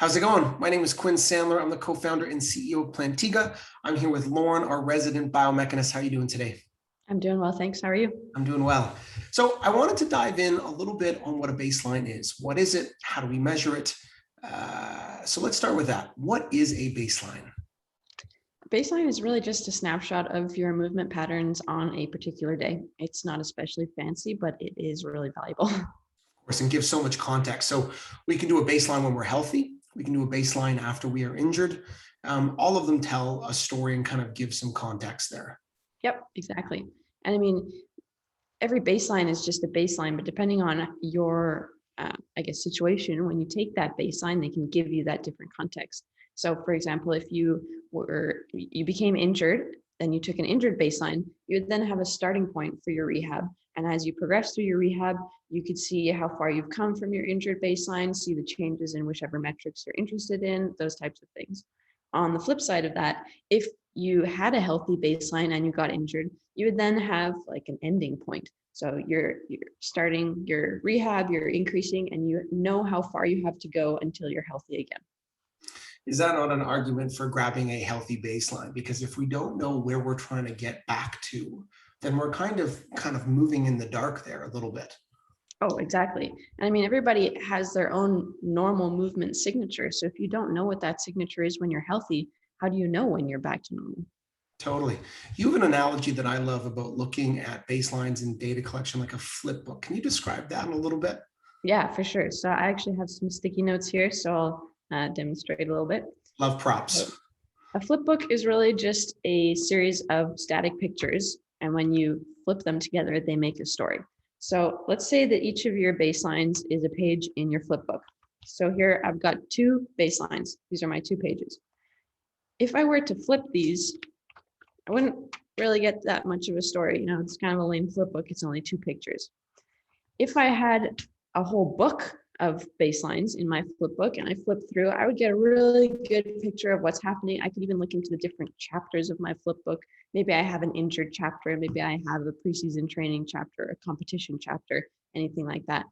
How's it going? My name is Quin Sandler. I'm the co-founder and CEO of Plantiga. I'm here with Lauren, our resident biomechanist. How are you doing today? I'm doing well, thanks. How are you? I'm doing well. So I wanted to dive in a little bit on what a baseline is. What is it? How do we measure it? So let's start with that. What is a baseline? Baseline is really just a snapshot of your movement patterns on a particular day. It's not especially fancy, but it is really valuable. Of course, and give so much context. So we can do a baseline when we're healthy. We can do a baseline after we are injured. All of them tell a story and kind of give some context there. Yep, exactly. And I mean, every baseline is just a baseline, but depending on your, situation, when you take that baseline, they can give you that different context. So for example, if you became injured, then you took an injured baseline, you would then have a starting point for your rehab. And as you progress through your rehab, you could see how far you've come from your injured baseline, see the changes in whichever metrics you're interested in, those types of things. On the flip side of that, if you had a healthy baseline and you got injured, you would then have like an ending point. So you're starting your rehab, you're increasing, and you know how far you have to go until you're healthy again. Is that not an argument for grabbing a healthy baseline? Because if we don't know where we're trying to get back to, then we're kind of moving in the dark there a little bit. Oh, exactly. And I mean, everybody has their own normal movement signature. So if you don't know what that signature is when you're healthy, how do you know when you're back to normal? Totally. You have an analogy that I love about looking at baselines and data collection like a Flipbook. Can you describe that in a little bit? Yeah, for sure. So I actually have some sticky notes here, so I'll demonstrate a little bit. Love props. A flipbook is really just a series of static pictures, and when you flip them together, they make a story. So let's say that each of your baselines is a page in your flipbook. So here I've got two baselines. These are my 2 pages. If I were to flip these, I wouldn't really get that much of a story. You know, it's kind of a lame flipbook. It's only 2 pictures. If I had a whole book of baselines in my flipbook and I flipped through, I would get a really good picture of what's happening. I could even look into the different chapters of my flipbook. Maybe I have an injured chapter, maybe I have a preseason training chapter, a competition chapter, anything like that.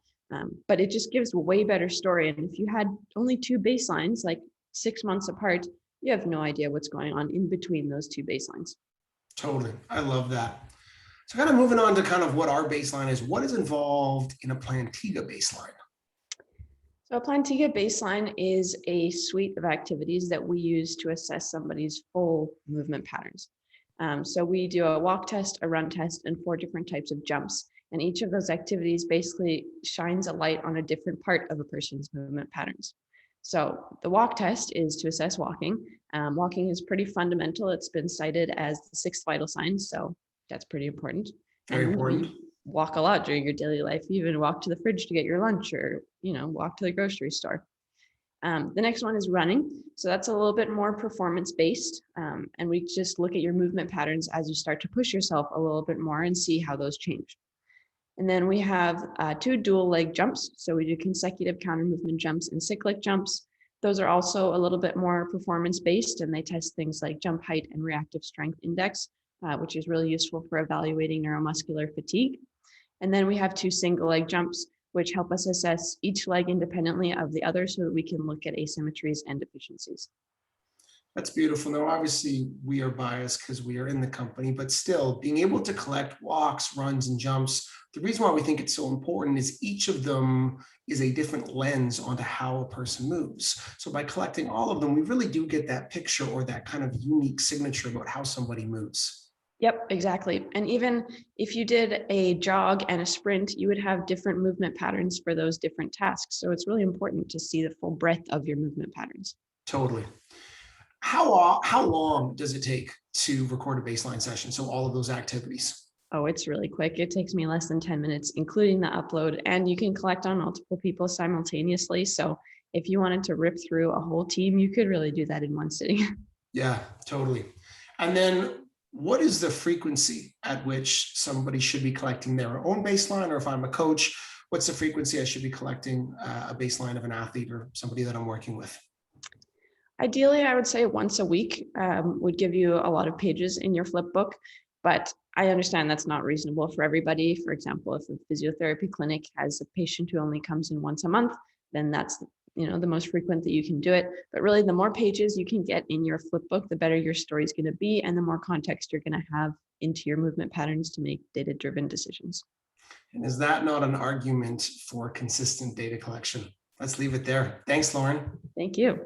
But it just gives a way better story. And if you had only 2 baselines, like 6 months apart, you have no idea what's going on in between those 2 baselines. Totally. I love that. So kind of moving on to kind of what our baseline is, what is involved in a Plantiga baseline? So a Plantiga baseline is a suite of activities that we use to assess somebody's full movement patterns. So we do a walk test, a run test, and 4 different types of jumps. And each of those activities basically shines a light on a different part of a person's movement patterns. So the walk test is to assess walking. Walking is pretty fundamental. It's been cited as the 6th vital sign, so that's pretty important. Very important. Walk a lot during your daily life. You even walk to the fridge to get your lunch, or walk to the grocery store. The next one is running. So that's a little bit more performance based. And we just look at your movement patterns as you start to push yourself a little bit more and see how those change. And then we have 2 dual leg jumps. So we do consecutive counter movement jumps and cyclic jumps. Those are also a little bit more performance based, and they test things like jump height and reactive strength index, which is really useful for evaluating neuromuscular fatigue. And then we have 2 single leg jumps, which help us assess each leg independently of the other so that we can look at asymmetries and deficiencies. That's beautiful. Now, obviously, we are biased because we are in the company, but still being able to collect walks, runs, and jumps, the reason why we think it's so important is each of them is a different lens onto how a person moves. So by collecting all of them, we really do get that picture or that kind of unique signature about how somebody moves. Yep, exactly. And even if you did a jog and a sprint, you would have different movement patterns for those different tasks. So it's really important to see the full breadth of your movement patterns. Totally. How long does it take to record a baseline session? So all of those activities. Oh, it's really quick. It takes me less than 10 minutes, including the upload, and you can collect on multiple people simultaneously. So if you wanted to rip through a whole team, you could really do that in one sitting. Yeah, totally. And then what is the frequency at which somebody should be collecting their own baseline? Or if I'm a coach, what's the frequency I should be collecting a baseline of an athlete or somebody that I'm working with? Ideally, I would say once a week would give you a lot of pages in your Flipbook, but I understand that's not reasonable for everybody. For example, if a physiotherapy clinic has a patient who only comes in once a month, then that's the most frequent that you can do it. But really, the more pages you can get in your Flipbook, the better your story is going to be, and the more context you're going to have into your movement patterns to make data-driven decisions. And is that not an argument for consistent data collection? Let's leave it there. Thanks, Lauren. Thank you.